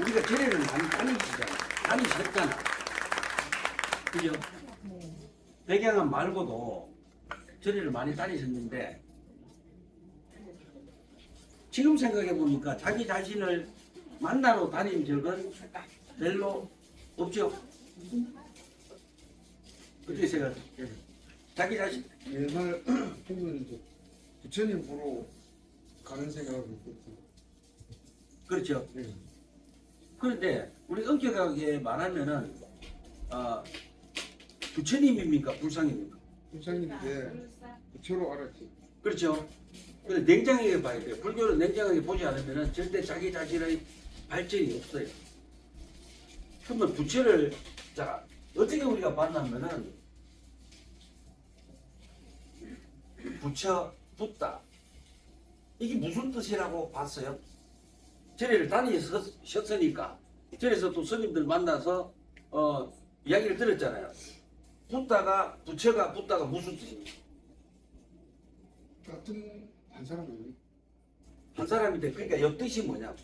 우리가 절에를 많이 다니셨잖아. 그죠? 백양은 말고도 절에를 많이 다니셨는데 지금 생각해 보니까 자기 자신을 만나러 다닌 적은 별로 없죠. 어떻게 생각해? 자기 자신 옛날 보면 이제 부처님 보러 가는 생각을 했거든요. 그렇죠. 네. 그런데 우리 엄격하게 말하면은 부처님입니까 불상입니까? 불상인데 부처로 알았지. 그렇죠. 근데 냉정하게 봐야 돼요. 불교는 냉정하게 보지 않으면은 절대 자기 자신의 발전이 없어요. 그러면 부처를 자 어떻게 우리가 만나면은 부처 붓다 이게 무슨 뜻이라고 봤어요? 절에를 다니셨으니까 절에서 또 스님들 만나서 이야기를 들었잖아요. 부처가 붓다가 무슨 뜻입니까? 같은 한 사람이 한 사람인데 그러니까 옆뜻이 뭐냐고.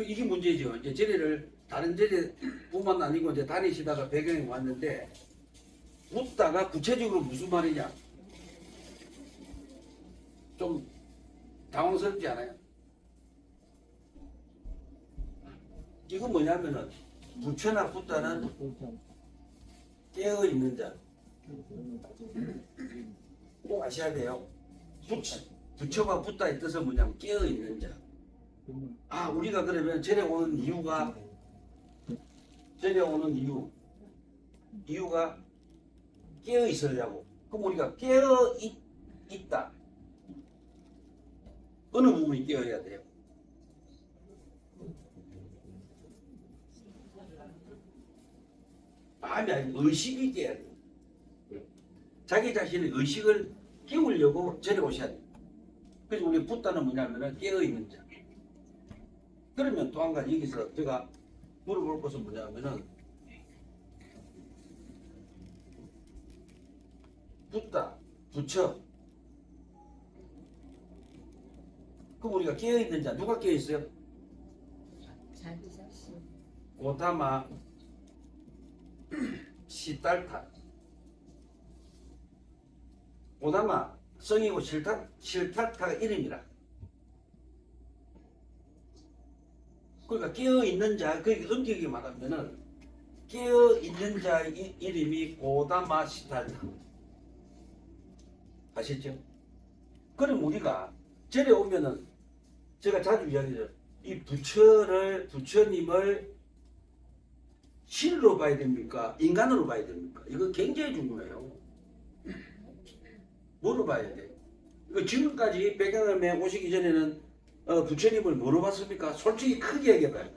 이게 문제죠. 이제 절에를 다른 절에뿐만 아니고 이제 다니시다가 배경에 왔는데 묻다가 구체적으로 무슨 말이냐? 좀 당황스럽지 않아요? 이건 뭐냐면은 부처나 붓다는 깨어 있는 자. 꼭 아셔야 돼요. 부처가 붓다의 뜻은 뭐냐면 깨어 있는 자. 아, 우리가 그러면 절에 오는 이유가 깨어 있으려고. 그럼 우리가 깨어 있다. 어느 부분이 깨어야 돼요? 마음이 아니고 의식이 깨어야 돼요. 자기 자신의 의식을 깨우려고 절에 오셔야 돼요. 그래서 우리 붓다는 뭐냐면은 깨어있는 자. 그러면 또 한 가지 여기서 제가 물어볼 것은 뭐냐면은 붓다, 부처. 그럼 우리가 깨어있는 자 누가 깨어있어요? 자기 자신. 고타마 시달타. 고타마 성이고 실타타가 이름이라. 그러니까 깨어있는 자, 그러니까 엄격하게 말하면은 깨어있는 자의 이름이 고다마 시달타. 아시죠? 그럼 우리가 절에 오면은 제가 자주 이야기해요. 이 부처님을 신으로 봐야 됩니까? 인간으로 봐야 됩니까? 이거 굉장히 중요해요. 뭐로 봐야 돼요? 지금까지 백양암에 오시기 전에는 부처님을 뭐로 봤습니까? 솔직히 크게 얘기해봐요.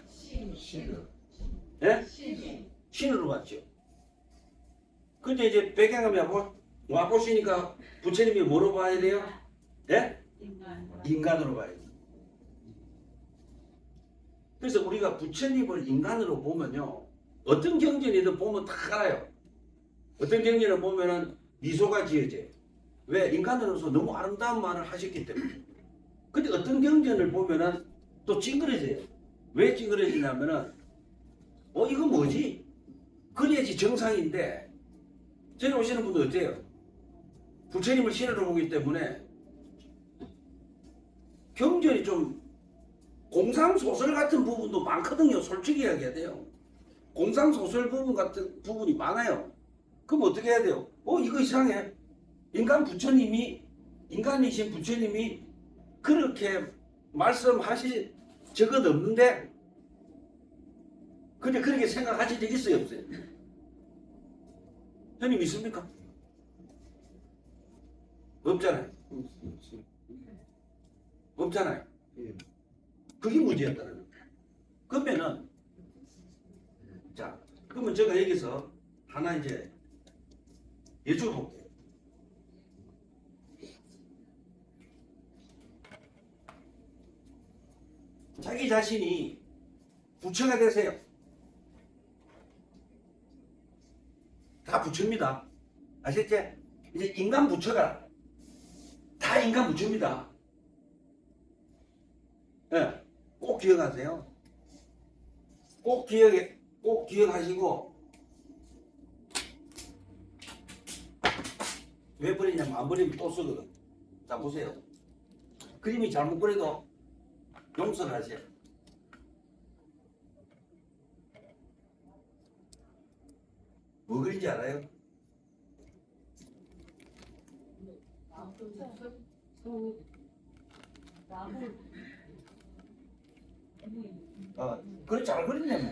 예? 신으로 봤죠. 근데 이제 백양암에 와 보시니까 부처님이 뭐로 봐야 돼요? 예? 인간으로 봐야 돼요. 그래서 우리가 부처님을 인간으로 보면요, 어떤 경전이든 보면 다 알아요. 어떤 경전을 보면은 미소가 지어져요. 왜? 인간으로서 너무 아름다운 말을 하셨기 때문에. 근데 어떤 경전을 보면은 또 찡그러져요. 왜 찡그러지냐면은 이거 뭐지? 그래야지 정상인데 저희 오시는 분들 어때요? 부처님을 신으로 보기 때문에 경전이 좀 공상소설 같은 부분도 많거든요. 솔직히 이야기해야 돼요. 공상소설 부분 같은 부분이 많아요. 그럼 어떻게 해야 돼요? 이거 이상해. 인간이신 부처님이 그렇게 말씀하실 적은 없는데, 근데 그렇게 생각하실 적 있어요, 없어요? 형님 있습니까? 없잖아요. 없잖아요. 그게 문제였다는 거예요. 그러면은, 자, 그러면 제가 여기서 하나 이제 여쭤볼게요. 자기 자신이 부처가 되세요. 다 부처입니다. 아셨지? 이제 인간 부처가 다 인간 부처입니다. 예, 꼭 기억하세요. 꼭 기억하시고 왜 버리냐면 안 버리면 또 쓰거든. 자 보세요. 그림이 잘못 그려도 용서를 하세요. 뭐 그린지 알아요? 그래 잘 그렸네 뭐.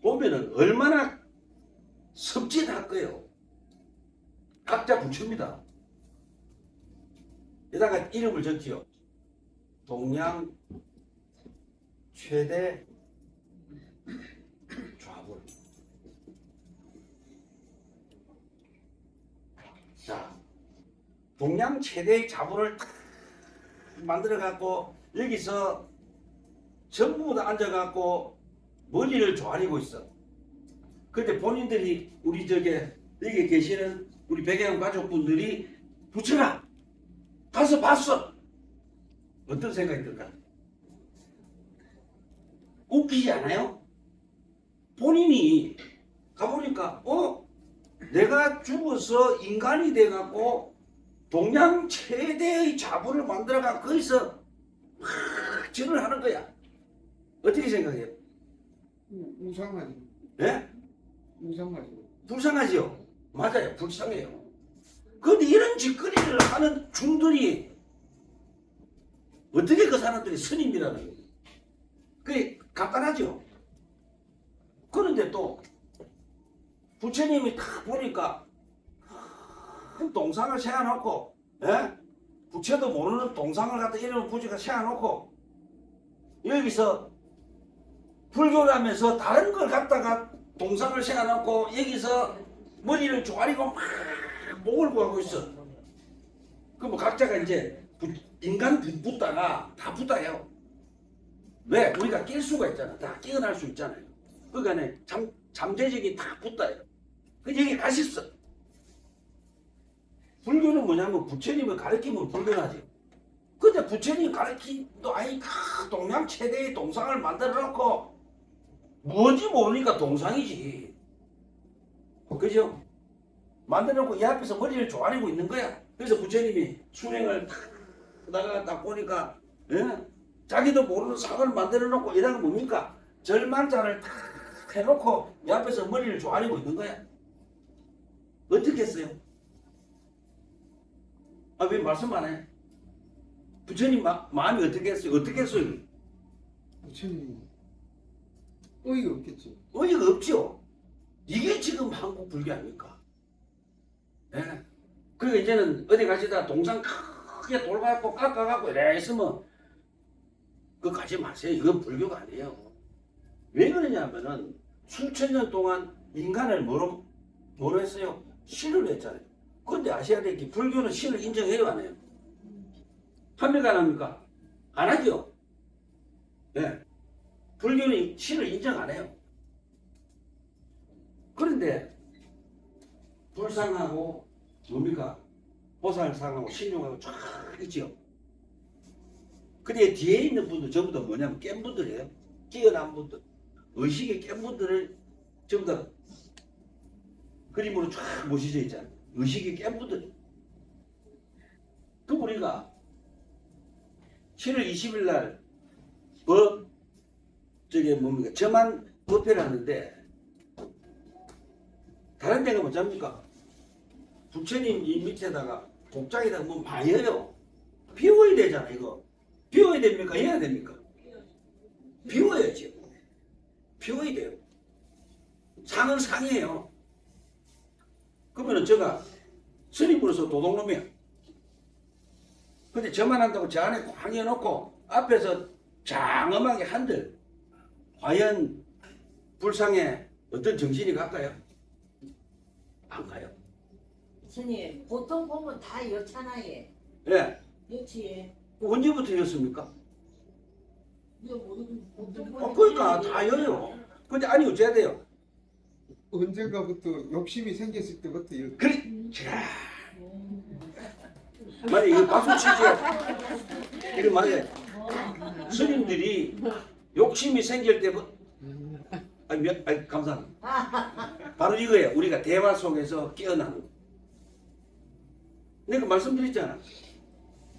보면은 얼마나 섭진할 거예요. 각자 붙입니다. 여기다가 이름을 적지요. 동양 최대 좌불. 자, 동양 최대의 좌불을 딱 만들어 갖고 여기서 전부 다 앉아 갖고 머리를 조아리고 있어. 근데 본인들이 우리 여기 계시는 우리 백양 가족분들이 붙여라. 가서 봤어. 어떤 생각이 들까? 웃기지 않아요? 본인이 가보니까 내가 죽어서 인간이 돼갖고 동양 최대의 자부를 만들어가 거기서 막 절을 하는 거야. 어떻게 생각해요? 우상하지. 예? 우상하지. 불쌍하지요? 맞아요. 불쌍해요. 그런데 이런 짓거리를 하는 중들이 어떻게 그 사람들이 스님이라는 거예요? 그게 간단하죠? 그런데 또 부처님이 딱 보니까 큰 동상을 세워놓고, 예? 부처도 모르는 동상을 갖다 이름을 부처가 세워놓고 여기서 불교라면서 다른 걸 갖다가 동상을 세워놓고 여기서 머리를 조아리고 막 목을 구하고 있어. 그럼 각자가 이제 인간 붙다가 다 붙어요. 왜? 우리가 낄 수가 있잖아. 다 끼어날 수 있잖아요. 그러니까 잠재적이 다 붙어요. 그 여기 가셨어. 불교는 뭐냐면 부처님을 가르치면 불교하지. 근데 부처님 가르치도 아니 다 동양 최대의 동상을 만들어 놓고 뭔지 모르니까 동상이지. 그죠? 만들어 놓고 이 앞에서 머리를 조아리고 있는 거야. 그래서 부처님이 수행을 탁 나가 딱 보니까, 예? 자기도 모르는 상을 만들어 놓고 이런 건 뭡니까? 절만자를 탁 해놓고 이 앞에서 머리를 조아리고 있는 거야. 어떻게 했어요? 왜 말씀 안 해? 부처님 마음이 어떻게 했어요? 어떻게 했어요? 부처님 어이가 없겠지. 어이가 없죠. 이게 지금 한국 불교 아닙니까? 예? 그리고 이제는 어디 가시다 동상 크게 돌갖고 깎아갖고 이래 있으면 그거 가지 마세요. 이건 불교가 아니에요. 왜 그러냐면은 수천 년 동안 인간을 뭐로 했어요? 신으로 했잖아요. 그런데 아셔야 될 게 불교는 신을 인정해요, 안 해요? 합니까, 안 합니까? 안 하죠? 예. 불교는 신을 인정 안 해요. 그런데 불상하고 뭡니까? 보살상하고 신용하고 쫙 있죠. 근데 뒤에 있는 분들 전부 다 뭐냐면 깬 분들이에요. 깨어난 분들. 의식에 깬 분들을 전부 다 그림으로 쫙 모시져 있잖아요. 의식이 깬 분들. 그 우리가 7월 20일 날 뭡니까? 저만 법회를 하는데 다른 데가 뭐잡니까? 부처님 이 밑에다가 복장에다가 뭐 많이 해요. 비워야 되잖아, 이거. 비워야 됩니까? 해야 됩니까? 비워야지. 비워야 돼요. 상은 상이에요. 그러면은 제가 스님으로서 도둑놈이야. 근데 저만 한다고 저 안에 꽉 해놓고 앞에서 장엄하게 한들 과연 불상에 어떤 정신이 갈까요? 안 가요. 스님, 보통 보면 다 여잖아요. 예. 여치에. 언제부터였습니까? 보통 그러니까 다 여요. 근데 아니 어째야 돼요? 언젠가부터 욕심이 생겼을 때부터 이렇게 그래. 자. 맞아, 이거 박수 치지. 이거 맞아. 스님들이 욕심이 생길 때부터, 아니, 감사합니다. 바로 이거예요. 우리가 대화 속에서 깨어나는 거. 내가 말씀드렸잖아.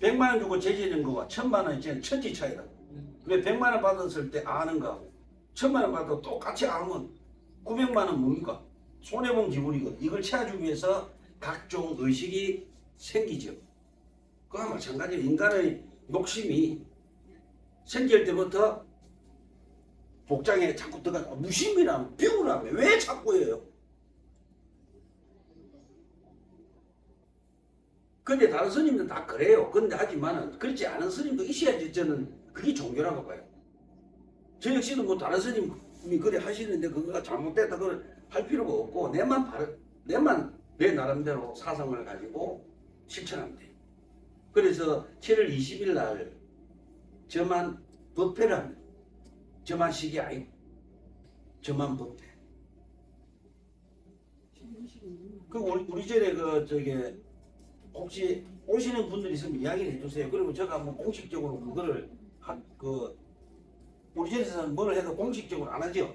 100만 원 주고 제지는 거와 1000만 원이 천지 차이다. 왜 100만 원 받았을 때 아는 거하고 1000만 원 받아도 똑같이 아면 900만 원 뭡니까? 손해본 기분이거든. 이걸 채워주기 위해서 각종 의식이 생기죠. 그와 마찬가지로 인간의 욕심이 생길 때부터 복장에 자꾸 들어가. 무심이라면 비우라면 왜 자꾸 해요? 근데 다른 스님들은 다 그래요. 근데 하지만은 그렇지 않은 스님도 있어야지 저는 그게 종교라고 봐요. 저 역시도 뭐 다른 스님이 그래 하시는데 그거가 잘못됐다 그걸 할 필요가 없고 내만 내 나름대로 사상을 가지고 실천하면 돼. 그래서 7월 20일 날 저만 법회를 합니다. 저만 식이 아니고 저만 법회. 그 우리 전에 혹시 오시는 분들이 있으면 이야기를 해주세요. 그러면 제가 뭐 공식적으로 그거를 우리 전에서는 뭘 해도 공식적으로 안 하죠.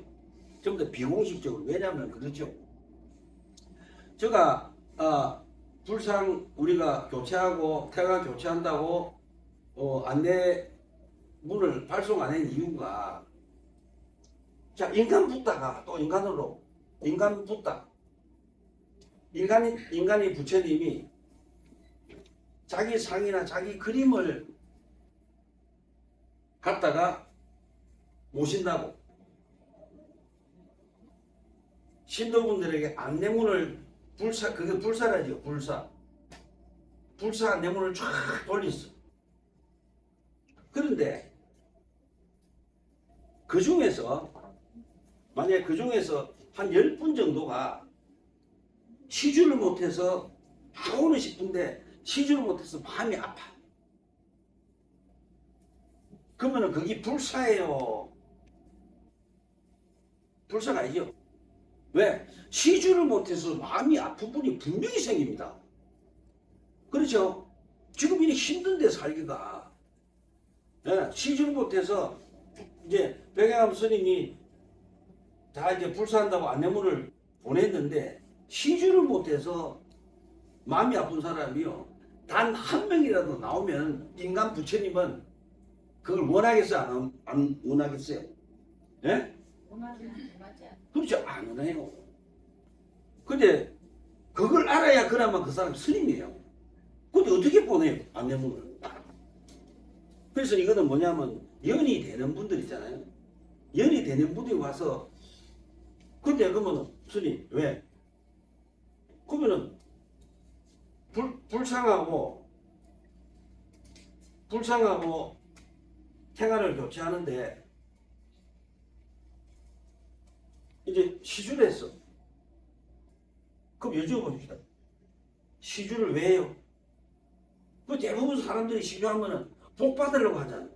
좀 더 비공식적으로. 왜냐하면 그렇죠. 제가 불상 우리가 교체하고 태가 교체한다고 안내문을 발송 안 한 이유가 자 인간 붓다가 또 인간 붓다 인간이 부처님이 자기 상이나 자기 그림을 갖다가 모신다고 신도분들에게 안내문을 그게 불사라지요. 불사 안내문을 쫙 돌렸어. 그런데 만약에 그 중에서 한 10분 정도가 시주를 못해서 하고는 싶은데 시주를 못해서 마음이 아파. 그러면은 그게 불사예요. 불사가 아니죠. 왜? 시주를 못해서 마음이 아픈 분이 분명히 생깁니다. 그렇죠? 지금 이렇게 힘든데 살기가. 예, 시주를 못해서 이제 백양암 스님이 다 이제 불사한다고 안내문을 보냈는데 시주를 못해서 마음이 아픈 사람이요. 단 한 명이라도 나오면 인간 부처님은 그걸 원하겠어요? 안 원하겠어요? 예? 그렇죠. 안 원해요. 근데 그걸 알아야 그나마 그 사람 스님이에요. 근데 어떻게 보내요? 안내문을. 그래서 이거는 뭐냐면 연이 되는 분들 있잖아요. 연이 되는 분들이 와서 근데 그러면 스님 왜? 그러면은 불상하고 태가를 교체하는데 이제 시주를 했어. 그럼 여쭤봅시다. 시주를 왜 해요? 그 대부분 사람들이 시주하면은 복 받으려고 하잖아.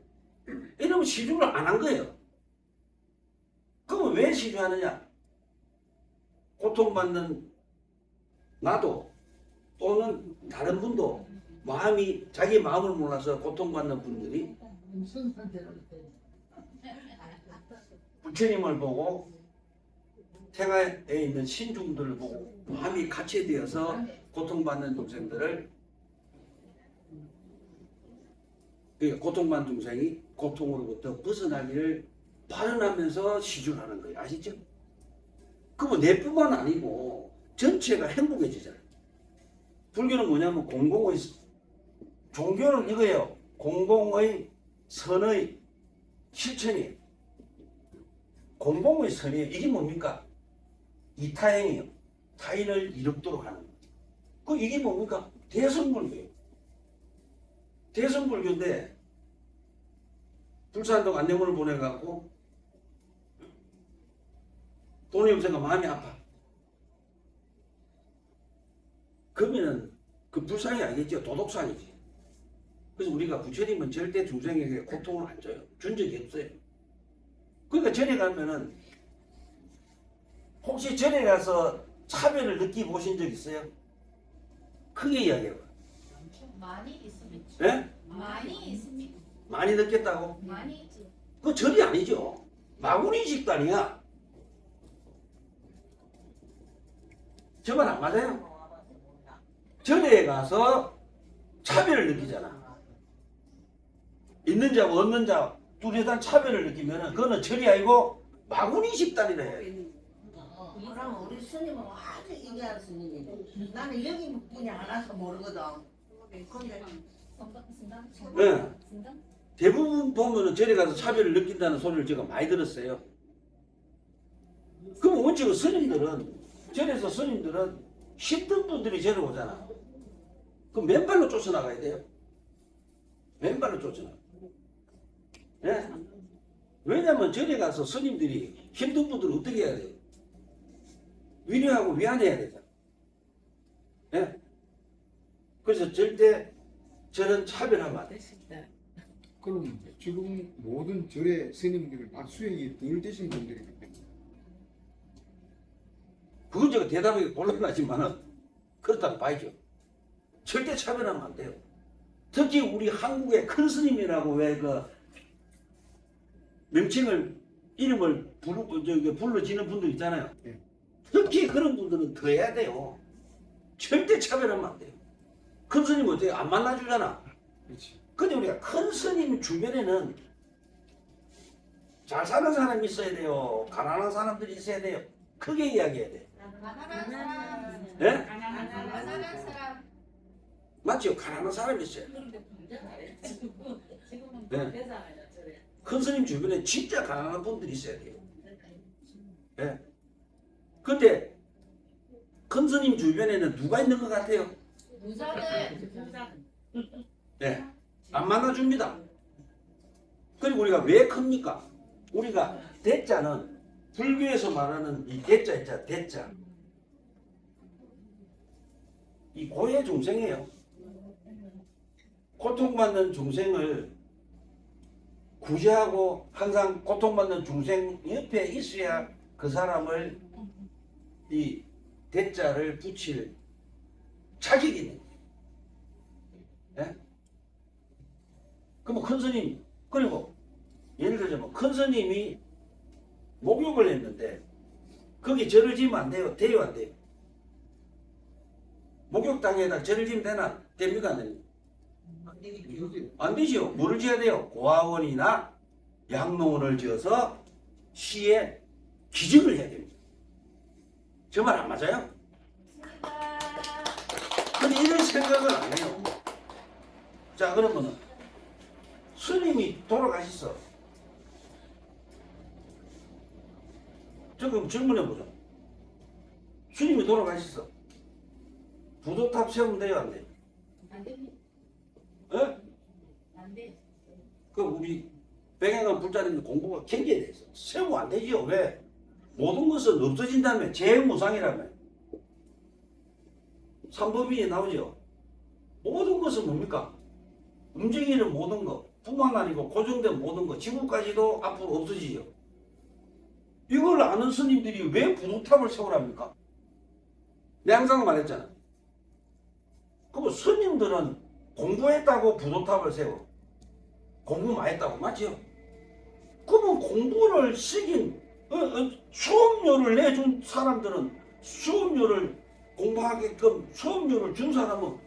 이러면 시주를 안 한 거예요. 그러면 왜 시주하느냐? 고통받는 나도 또는 다른 분도 자기 마음을 몰라서 고통받는 분들이 부처님을 보고 태가에 있는 신중들을 보고 마음이 같이 되어서 고통받는 동생들을 고통받는 동생이 고통으로부터 벗어나기를 바라면서 시주하는 거예요. 아시죠? 그러면 내뿐만 아니고 전체가 행복해지잖아요. 불교는 뭐냐면 공공의 종교는 이거예요. 공공의 선의 실천이에요. 공공의 선이에요. 이게 뭡니까? 이타행이에요. 타인을 이롭도록 하는 거. 이게 뭡니까? 대승불교예요. 대승불교인데 불사한다고 안내문을 보내갖고 돈이 없으니까 마음이 아파. 그러면은 그 불상이 아니겠죠. 도덕상이지. 그래서 우리가 부처님은 절대 중생에게 고통을 안 줘요. 준 적이 없어요. 그러니까 전에 가면은 혹시 절에 가서 차별을 느끼보신 적 있어요? 크게 이야기해봐. 많이 있습니다. 예? 많이 있습니다. 많이 느꼈다고? 많이 있죠. 그거 절이 아니죠. 마구니 집단이야. 저 말 안 맞아요? 절에 가서 차별을 느끼잖아. 있는 자와 없는 자 둘에 대한 차별을 느끼면 그거는 절이 아니고 마구니 집단이라 해요. 그럼 우리 스님은 아주 이해할 스님이네. 나는 여기 그냥 알아서 모르거든. 근데 네. 대부분 보면은 절에 가서 차별을 느낀다는 소리를 제가 많이 들었어요. 그럼 원칙은 스님들은 절에서 스님들은 힘든 분들이 절에 오잖아. 그럼 맨발로 쫓아나가야 돼요. 맨발로 쫓아나가. 예? 왜냐면 절에 가서 스님들이 힘든 분들을 어떻게 해야 돼요? 위로하고 위안해야 되잖아. 예? 그래서 절대 절은 차별하면 안 돼. 그럼 지금 모든 절의 스님들은 다 수행이 덜 되신 분들이기 때문에 그건 제가 대답하기 곤란하지만은 그렇다고 봐야죠. 절대 차별하면 안 돼요. 특히 우리 한국의 큰 스님이라고 왜 그 명칭을 이름을 불러지는 분들 있잖아요. 네. 특히 그런 분들은 더 해야 돼요. 절대 차별하면 안 돼요. 큰 스님 어때요? 안 만나주잖아. 그렇지. 근데 우리가 큰 스님 주변에는 잘 사는 사람이 있어야 돼요. 가난한 사람들이 있어야 돼요. 크게 이야기해야 돼. 가난한 사람. 예? 가난한 사람. 맞죠? 가난한 사람이 있어요. 네. 큰 스님 주변에 진짜 가난한 분들이 있어야 돼요. 예. 근데 큰 스님 주변에는 누가 있는 것 같아요? 부자들. 예. 안 만나줍니다. 그리고 우리가 왜 큽니까? 우리가 대자는 불교에서 말하는 이 대자 있잖아. 대자. 이 고해 중생이에요. 고통받는 중생을 구제하고 항상 고통받는 중생 옆에 있어야 그 사람을 이 대자를 붙일 자격이 있는 거예요. 예? 그럼 큰 스님, 그리고 예를 들자면 큰 스님이 목욕을 했는데 거기 절을 지으면 안 돼요? 돼요? 안 돼요? 목욕탕에다 절을 지으면 되나? 됩니까? 안 됩니까? 이거지. 안 되죠. 뭐를 지어야 돼요? 고아원이나 양로원을 지어서 시에 기증을 해야 됩니다. 저 말 안 맞아요? 근데 이런 생각을 안 해요. 자, 그러면은 스님이 돌아가셨어. 지금 질문해보죠. 스님이 돌아가셨어. 부도탑 세우면 돼요? 안 돼요? 안 됩니다. 예? 안 돼. 그 우리 백양간 불자리는 공부가 경계에 대해서 세우면 안 되지요. 왜? 모든 것은 없어진다며. 재무상이라며. 삼법인에 나오죠. 모든 것은 뭡니까? 움직이는 모든 것, 뿐만 아니고 고정된 모든 것, 지구까지도 앞으로 없어지죠. 이걸 아는 스님들이 왜 부도탑을 세우랍니까? 내가 항상 말했잖아. 그럼 스님들은 공부했다고 부도탑을 세워. 공부 많이 했다고 맞죠? 그러면 공부를 시킨 수업료를 내준 사람들은 수업료를 공부하게끔 수업료를 준 사람은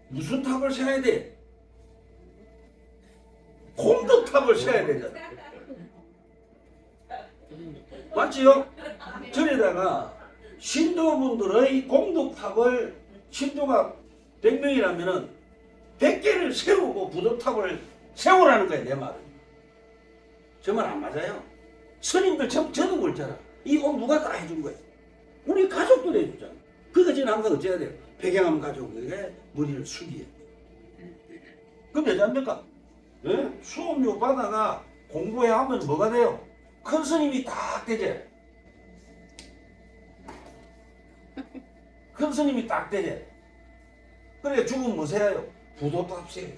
무슨 탑을 세워야 돼? 공덕탑을 세워야 되잖아. 맞지요? 저에다가 신도분들의 공덕탑을 신도가 100명이라면은 100개를 세우고 부도탑을 세우라는 거야, 내 말은. 저 말 안 맞아요? 스님들 저도 그렇잖아. 이 옷 누가 다 해준 거야? 우리 가족도 해주잖아. 그거 지금 항상 어째야 돼요? 백양암 가족에게 머리를 숙이해. 그럼 되지 않습니까? 예? 수업료 받아가 공부해 하면 뭐가 돼요? 큰 스님이 딱 되지. 큰 스님이 딱 되지. 그래 죽으면 뭐 세요? 부도탑 세요.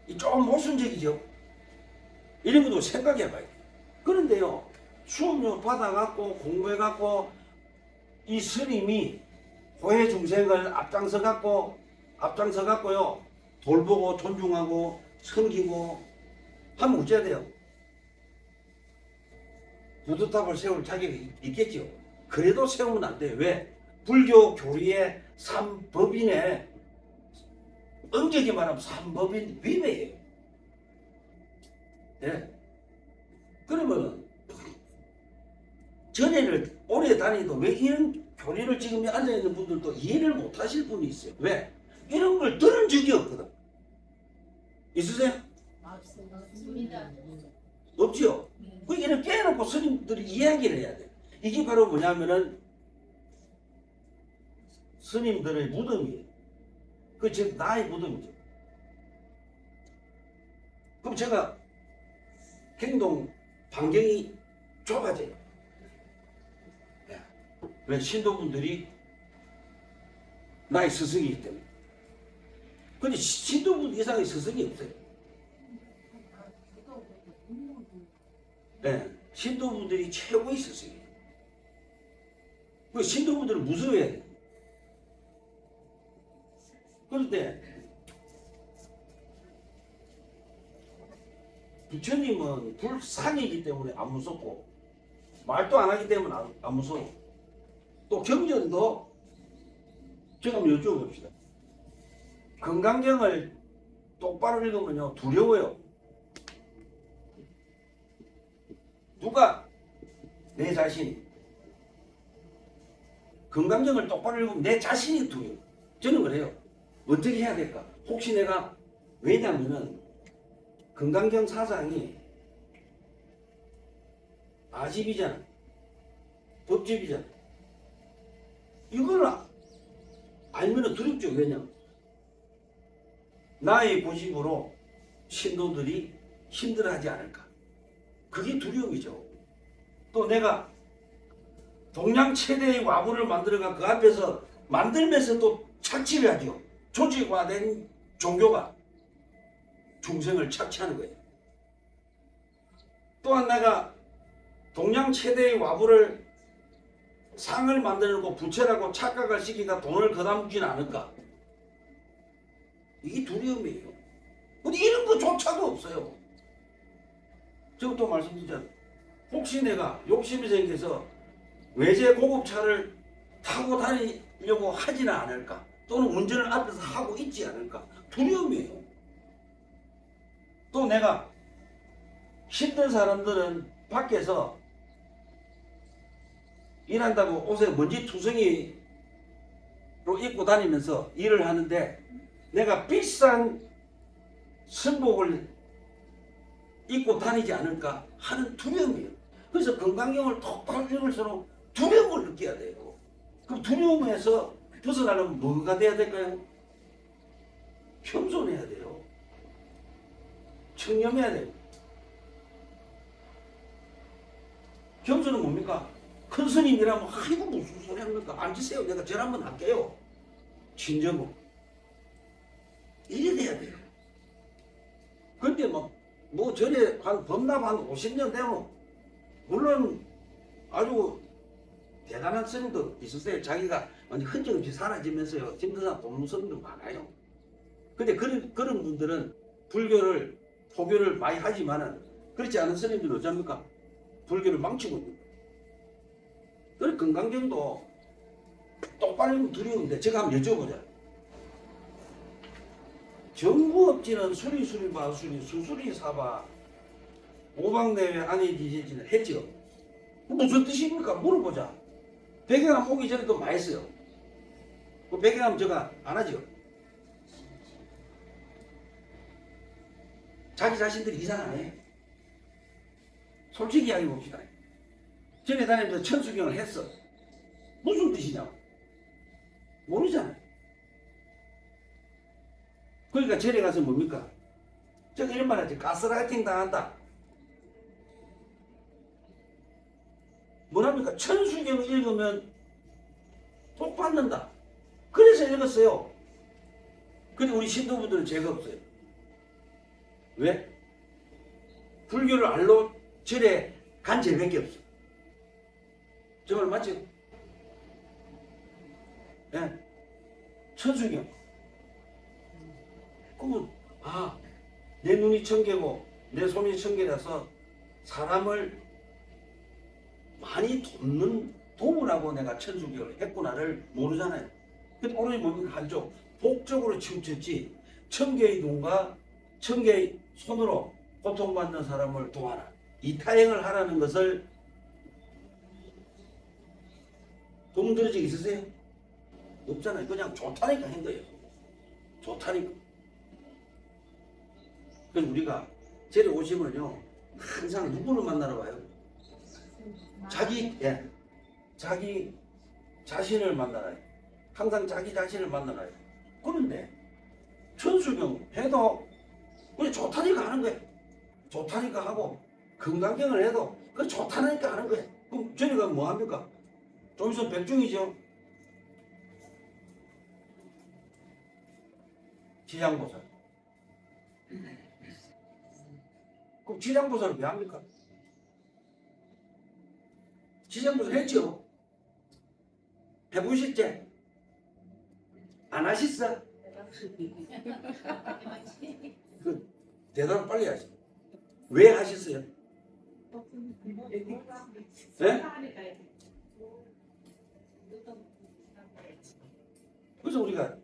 이 조금 모순적이죠? 이런 것도 생각해 봐야 돼. 그런데요, 수업료 받아갖고 공부해갖고 이 스님이 호혜 중생을 앞장서갖고요 돌보고 존중하고 섬기고 하면 어째야 돼요? 부두탑을 세울 자격이 있겠죠. 그래도 세우면 안 돼요. 왜? 불교 교리의 삼법인에 엄격히 말하면 삼법인 위배예요. 네. 그러면 전에를 오래 다니도 왜 이런 교리를 지금 앉아있는 분들도 이해를 못 하실 분이 있어요. 왜? 이런 걸 들은 적이 없거든. 있으세요? 없습니다. 없지요? 그 이런 깨놓고 스님들이 이야기를 해야 돼. 이게 바로 뭐냐면은 스님들의 무덤이에요. 그 즉 나의 무덤이죠. 그럼 제가 행동 반경이 좁아져요. 왜? 신도분들이 나의 스승이기 때문에. 근데 신도분 이상의 스승이 없어요. 네, 신도분들이 최고의 스승이에요. 그 신도분들을 무서워해야 돼요. 그런데 부처님은 불상이기 때문에 안 무섭고 말도 안 하기 때문에 안 무서워. 또 경전도 제가 한번 여쭤봅시다. 건강경을 똑바로 읽으면요 두려워요. 누가? 내 자신이. 건강경을 똑바로 읽으면 내 자신이 두려워. 저는 그래요. 어떻게 해야 될까? 혹시 내가 왜냐면은 건강경 사상이 아집이잖아. 법집이잖아. 이걸 알면 두렵죠. 왜냐? 나의 고집으로 신도들이 힘들어하지 않을까. 그게 두려움이죠. 또 내가 동양 최대의 와부를 만들어가 그 앞에서 만들면서 또 착취를 하죠. 조직화된 종교가 중생을 착취하는 거예요. 또한 내가 동양 최대의 와부를 상을 만들고 부채라고 착각을 시키가 돈을 거다묻지는 않을까. 이게 두려움이에요. 근데 이런 거조차도 없어요. 제가 또 말씀드리잖아요. 혹시 내가 욕심이 생겨서 외제 고급차를 타고 다니려고 하지는 않을까? 또는 운전을 앞에서 하고 있지 않을까? 두려움이에요. 또 내가 힘든 사람들은 밖에서 일한다고 옷에 먼지 투성이로 입고 다니면서 일을 하는데 내가 비싼 선복을 입고 다니지 않을까 하는 두려움이에요. 그래서 건강경을 똑바로 읽을수록 두려움을 느껴야 돼요. 그럼 두려움에서 벗어나려면 뭐가 돼야 될까요? 겸손해야 돼요. 청렴해야 돼요. 겸손은 뭡니까? 큰 스님이라면 아이고 무슨 소리 합니까? 앉으세요. 내가 절 한번 할게요. 진정으로. 이래 돼야 돼요. 근데 뭐 전에 한 범납 한 50년 되면 물론 아주 대단한 스님도 있었어요. 자기가 흔적 없이 사라지면서요. 힘든 사람 돕는 스님도 많아요. 근데 그런 분들은 불교를 포교를 많이 하지만은 그렇지 않은 스님들은 어쩝니까? 불교를 망치고 있는 거예요. 그래 건강경도 똑바로 읽으면 두려운데 제가 한번 여쭤보자. 정부업지는 수리수리바 수리 수수리사바 오방내외 안해지지는 했죠. 무슨 뜻입니까? 물어보자. 백양암 오기 전에도 많이 했어요. 그 백양암 제가 안 하죠. 자기 자신들이 이상 안 해. 솔직히 이야기 봅시다. 전에 다니면서 천수경을 했어. 무슨 뜻이냐고. 모르잖아요. 그러니까 절에 가서 뭡니까? 저기 이런 말 하지. 가스라이팅 당한다. 뭐랍니까? 천수경 읽으면 복 받는다. 그래서 읽었어요. 근데 우리 신도분들은 죄가 없어요. 왜? 불교를 알로 절에 간 죄밖에 없어. 정말 맞지? 예. 천수경. 그러면 내 눈이 천개고 내 손이 천개라서 사람을 많이 도움을 하고 내가 천수경을 했구나를 모르잖아요. 근데 오로지 뭡니까? 한쪽 복적으로 치우쳤지 천개의 눈과 천개의 손으로 고통받는 사람을 도와라. 이타행을 하라는 것을 돈 들은 적 있으세요? 없잖아요. 그냥 좋다니까 한 거예요. 좋다니까. 그래서 우리가 저리 오시면요 항상 누구를 만나러 와요? 자기 자신을 만나라. 항상 자기 자신을 만나라. 그런데 천수경 해도 그냥 좋다니까 하는 거예요. 좋다니까 하고 건강경을 해도 그 좋다니까 하는 거예요. 그럼 저희가 뭐 합니까? 좀 있으면 백중이죠. 지장보살. 그럼 지장보살은 왜 합니까? 지장보살 했죠? 해보셨지? 안 하셨어? 그 대답 빨리 하세요. 왜 하셨어요? 네? 그래서 우리가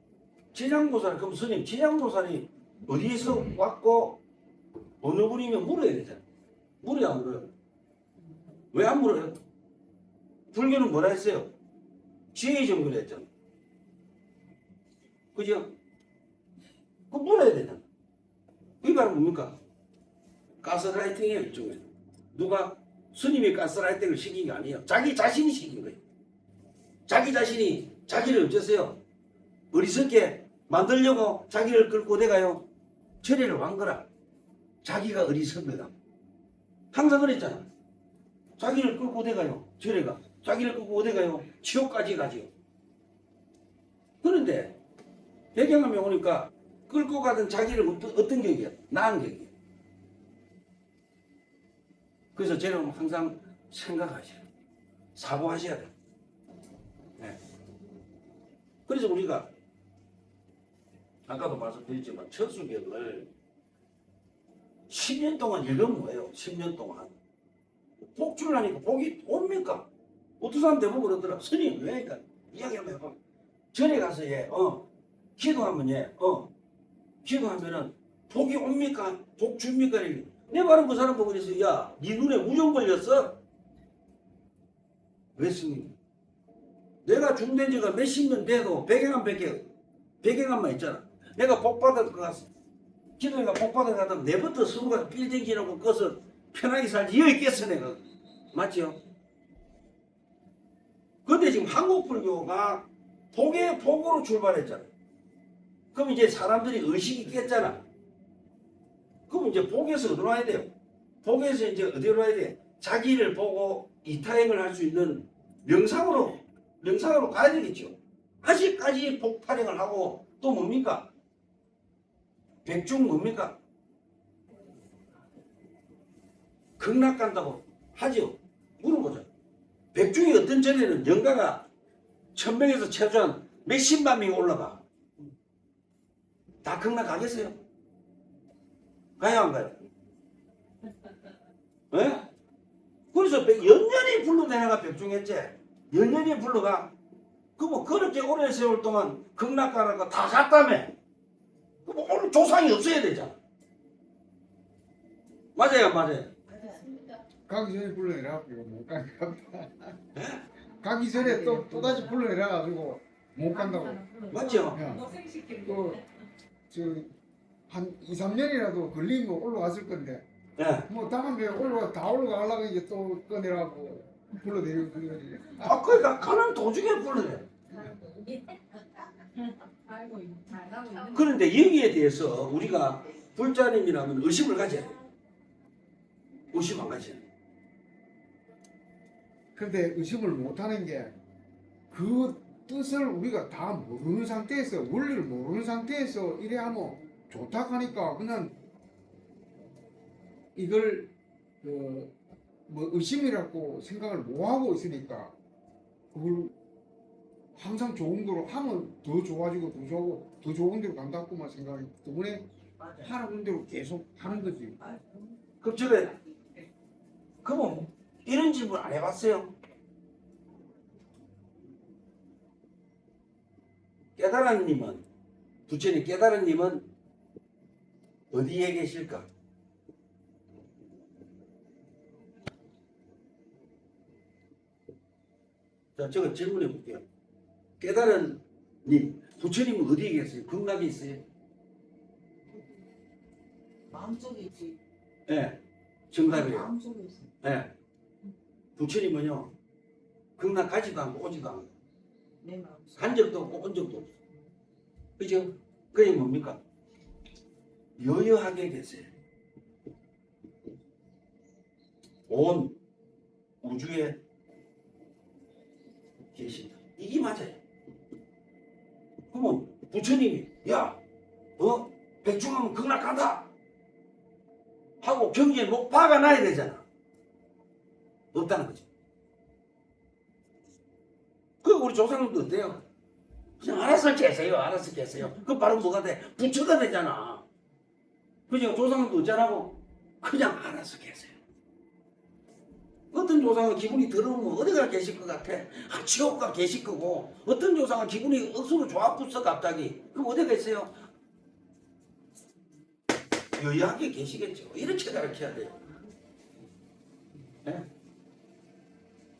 지장보살, 그럼 스님, 지장보살이 어디에서 왔고 어느 분이면 물어야 되잖아. 물어야 안 물어요? 왜 안 물어요? 불교는 뭐라 했어요? 지혜의 정도를 했잖아. 그죠? 그 물어야 되잖아. 그게 바로 뭡니까? 가스라이팅이에요, 일종의. 누가 스님이 가스라이팅을 시킨 게 아니에요. 자기 자신이 시킨 거예요. 자기 자신이 자기를 어쩌세요? 어리석게 만들려고 자기를 끌고 내가요. 절에를 한 거라. 자기가 어리석은 거다. 항상 그랬잖아. 자기를 끌고 내가요. 절에 가. 자기를 끌고 어디 가요? 지옥까지 가지요. 그런데 배경화면 오니까 끌고 가던 자기를 어떤 격이야? 나은 격이야. 그래서 저는 항상 생각하셔야 돼요. 사고하셔야 돼요. 네. 그래서 우리가 아까도 말씀드렸지만 천수경을 10년 동안 읽으면 뭐예요? 10년 동안 복주를 하니까 복이 옵니까? 어떤 사람 대부분 그러더라. 스님 왜? 그러니까 이야기 한번 해봐. 절에 가서 기도하면 기도하면은 복이 옵니까? 복 줍니까? 내 말은 그 사람 보고 그래서 야, 네 눈에 우정 걸렸어? 왜 스님? 내가 중된 지가 몇십 년 돼도 백행함만 있잖아. 내가 복 받을 것 같아. 기도해가 복 받을 것 같으면 내부터 서로가 빌딩지라고 꺼서 편하게 살지 여기 있겠어 내가. 맞죠? 근데 지금 한국 불교가 복의 복으로 출발했잖아. 그럼 이제 사람들이 의식이 있겠잖아. 그럼 이제 복에서 어디로 와야 돼요? 복에서 이제 어디로 와야 돼? 자기를 보고 이타행을 할 수 있는 명상으로 가야 되겠죠. 아직까지 복 타령을 하고 또 뭡니까? 백중 뭡니까? 극락 간다고 하죠. 물어보자. 백중이 어떤 절에는 영가가 1000명에서 최소한 몇십만 명이 올라가. 다 극락 가겠어요? 가야 안 가요? 예? 그래서 연년이 불러내가 백중했지. 연년이 불러가. 그뭐 그렇게 오랜 세월 동안 극락 가라고 다 갔다며. 그럼 오늘 조상이 없어야 되잖아. 맞아요, 맞아요. 가기 전에 불러내라가지고 못 간다. 가기 전에 또다시 불러내라가지고 못 간다고. 맞죠? 한 2, 3년이라도 걸린 거 올라갔을 건데 예. 뭐 다른데 다 올라가려고 이제 또 꺼내라고 불러내리고 그러지. 그러니까 가는 도중에 불러내. 그런데 여기에 대해서 우리가 불자님이라면 의심을 가져야 돼. 의심 안 가져야 돼. 근데 의심을 못하는 게 그 뜻을 우리가 다 모르는 상태에서 원리를 모르는 상태에서 이래 하면 좋다 하니까 그냥 이걸 뭐 의심이라고 생각을 못 하고 있으니까 그걸 항상 좋은 거로 하면 더 좋아지고 더 좋고 더 좋은 데로 간다고만 생각이 때문에 맞아. 하는 대로 계속 하는 거지. 그럼 저게 그럼 이런 질문 안 해봤어요? 깨달은님은 부처님 깨달은님은 어디에 계실까? 자, 저거 질문해 볼게요. 깨달은님, 부처님은 어디에 계세요? 극락에 있어요? 마음속에 있지. 네, 정답이에요. 마음속에 있어. 네. 부처님은요, 극락 가지도 않고 오지도 않고, 내 마음속에. 간 적도 없고 온 적도 없어. 그죠? 그게 뭡니까? 여여하게 계세요. 온 우주에 계신다. 이게 맞아요. 그러면 부처님이 야, 백중하면 극락 간다 하고 경기에 목 박아놔야 되잖아. 없다는 거죠. 그 우리 조상님도 어때요? 그냥 알아서 계세요. 알아서 계세요. 그 바로 뭐가 돼? 부처가 되잖아. 그죠? 조상님도 어쩌라고? 그냥 알아서 계세요. 어떤 조상은 기분이 더러우면 어디가 계실 것 같아? 지옥가 계실 거고, 어떤 조상은 기분이 억수로 좋아붙어 갑자기. 그럼 어디 계세요? 여유하게 계시겠죠. 이렇게 가르쳐야 돼요. 네?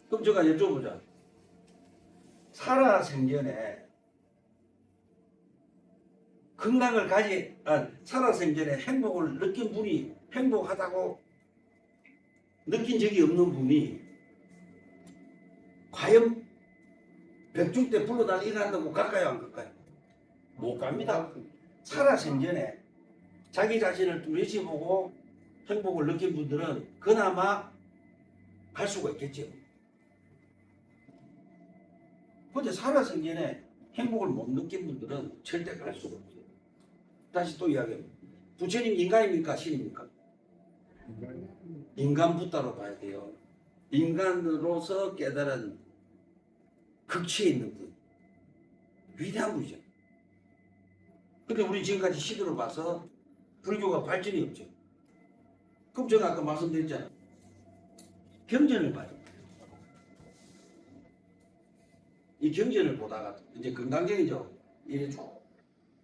그럼 제가 여쭤보자. 살아생전에 건강을 살아생전에 행복을 느낀 분이 행복하다고 느낀 적이 없는 분이 과연 백중 때 불러다가 일한다고 갈까요? 안 갈까요? 못 갑니다. 살아생전에 자기 자신을 뚜렷이 보고 행복을 느낀 분들은 그나마 갈 수가 있겠죠. 근데 살아생전에 행복을 못 느낀 분들은 절대 갈 수가 없어요. 다시 또 이야기합니다. 부처님 인간입니까? 신입니까? 인간 부따로 봐야 돼요. 인간으로서 깨달은 극치에 있는 분. 위대한 분이죠. 근데 우리 지금까지 시대로 봐서 불교가 발전이 없죠. 그럼 제가 아까 말씀드렸잖아요. 경전을 봐요. 이 경전을 보다가 이제 건강경이죠. 이래 쭉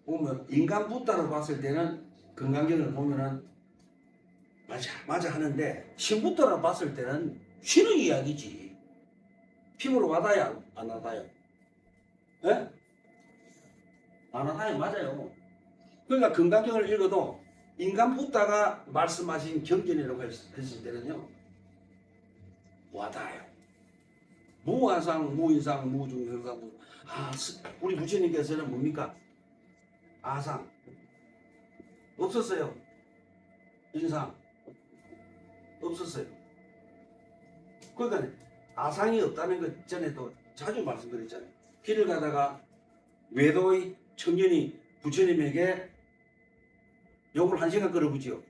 보면 인간 부따로 봤을 때는 건강경을 보면은 맞아 하는데 신부터라 봤을 때는 쉬는 이야기지. 피부로 와닿아요? 안 와닿아요? 예? 안 와닿아요. 맞아요. 그러니까 건강경을 읽어도 인간 부따가 말씀하신 경전이라고 했을 때는요 와닿아요. 무아상, 무인상, 무중생상. 우리 부처님께서는 뭡니까? 아상 없었어요. 인상 없었어요. 그러니까 아상이 없다는 것 전에도 자주 말씀드렸잖아요. 길을 가다가 외도의 청년이 부처님에게 욕을 1시간 끌어붙이요.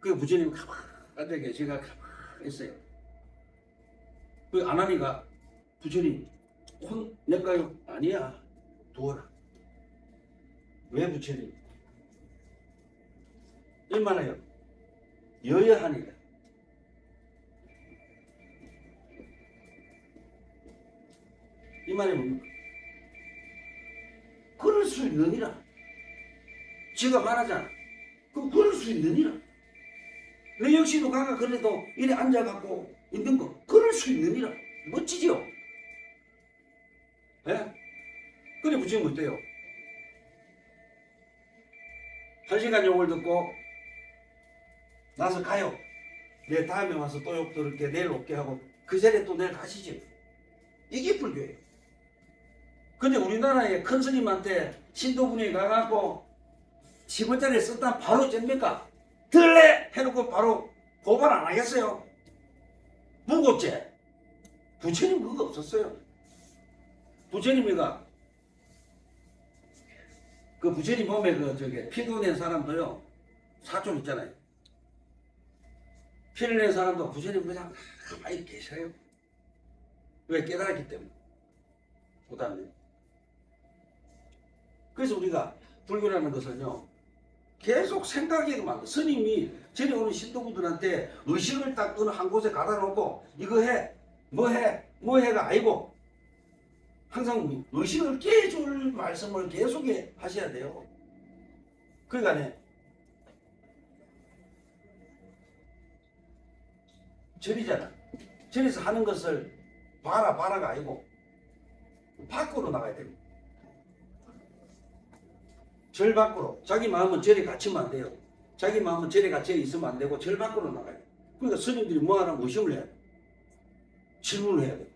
그 부처님 가만히 계시가 가만히 있어요. 그 아나니가 부처님 혼낼까요? 아니야, 두어라. 왜 부처님? 얼마나요? 여여하니까. 이 말이 뭡니까? 그럴 수 있느니라. 지가 말하잖아. 그럼 그럴 수 있느니라. 내 역시도 가가 그래도 이래 앉아갖고 있는 거 그럴 수 있느니라. 멋지죠? 예? 그래 부처님 어때요? 1시간 욕을 듣고 나서 가요. 내 다음에 와서 또 욕 들을게 내일 올게 하고 그 자리에 또 내일 가시지. 이게 불교예요. 근데 우리나라에 큰 스님한테 신도분이 가갖고 10원짜리 썼다 바로 잽니까? 들래! 해놓고 바로 고발 안 하겠어요? 무고죄. 부처님 그거 없었어요. 부처님이가 그 부처님 몸에 피도 낸 사람도요 사촌 있잖아요. 피를 낸 사람도 부처님 그냥 가만히 계셔요. 왜? 깨달았기 때문에. 못하네. 그래서 우리가 불교라는 것은요, 계속 생각하게 만들어. 스님이 전에 오는 신도분들한테 의식을 딱 어느 한 곳에 갖다 놓고 이거 해, 뭐 해가 아니고 항상 의식을 깨줄 말씀을 계속 하셔야 돼요. 그러니까 절이잖아. 절에서 하는 것을 봐라가 아니고 밖으로 나가야 됩니다. 절 밖으로. 자기 마음은 절에 갇히면 안 돼요. 자기 마음은 절에 갇혀 있으면 안 되고 절 밖으로 나가야 돼요. 그러니까 스님들이 뭐 하라면 의심을 해야 돼요. 질문을 해야 돼요.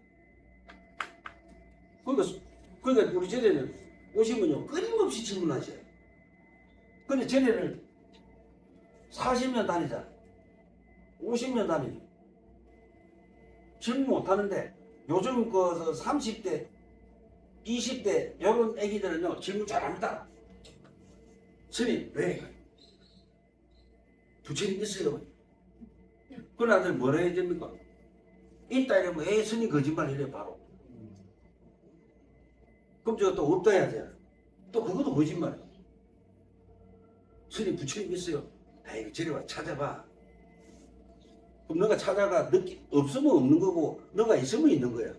그러니까 우리 절에는 오시면요 끊임없이 질문하셔요. 근데 절에를 40년 다니잖아. 50년 다니죠. 질문 못하는데 요즘 그 30대 20대 이런 애기들은요 질문 잘합니다. 스님 왜 부처님 있어요? 그런 아들 뭐라 해야 됩니까? 있다 이러면 스님 거짓말 이래 바로. 그럼 제가 또 없다 해야 돼요. 또 그것도 거짓말이에요. 스님 부처님 있어요? 아이고 저리 와 찾아봐. 그럼 너가 찾아가 없으면 없는 거고 너가 있으면 있는 거야.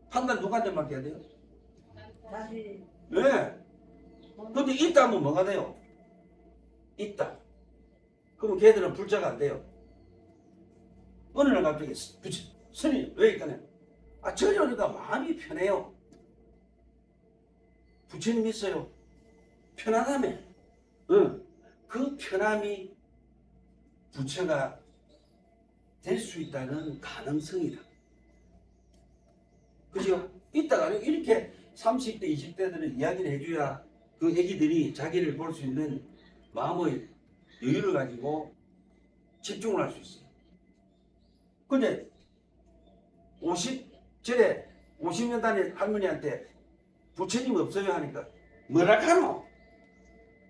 판단 누구한테 맡겨야 돼요? 다시 왜? 근데 있다 하면 뭐가 돼요? 있다. 그러면 걔들은 불자가 안 돼요. 어느 날 갑자기 스님 왜 있다네? 아 저리 오니까 마음이 편해요. 부처님 있어요. 편하다며. 응. 그 편함이 부처가 될 수 있다는 가능성이다. 그죠? 이따가 이렇게 30대, 20대들은 이야기를 해줘야 그 애기들이 자기를 볼 수 있는 마음의 여유를 가지고 집중을 할 수 있어요. 근데 50년 다닌 할머니한테 부처님 없어요 하니까 뭐라 하노?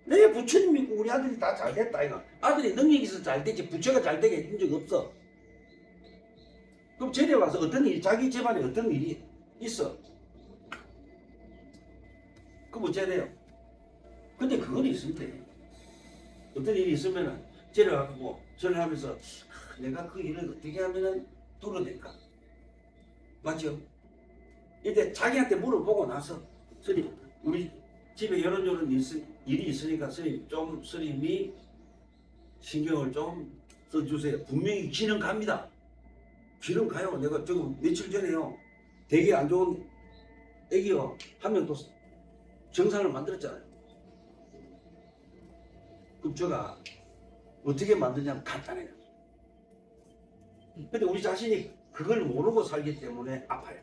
내 부처님 믿고 우리 아들이 다 잘 됐다 이거. 아들이 능력이 있어서 잘 됐지 부처가 잘 되게 해준 적 없어. 그럼 절에 와서 어떤 일이 자기 집안에 어떤 일이 있어. 그럼 어째야 돼요? 근데 그건 있으면 돼. 어떤 일이 있으면은 절에 와서 절을 하면서 내가 그 일을 어떻게 하면은 뚫어낼까? 맞죠? 이때 자기한테 물어보고 나서 스님 우리 집에 이런 일이 있으니까 스님이 신경을 좀 써주세요. 분명히 귀는 갑니다. 귀는 가요. 내가 지금 며칠 전에요. 되게 안 좋은 애기요. 한 명 또 정상을 만들었잖아요. 그럼 제가 어떻게 만드냐면 간단해요. 근데 우리 자신이 그걸 모르고 살기 때문에 아파요.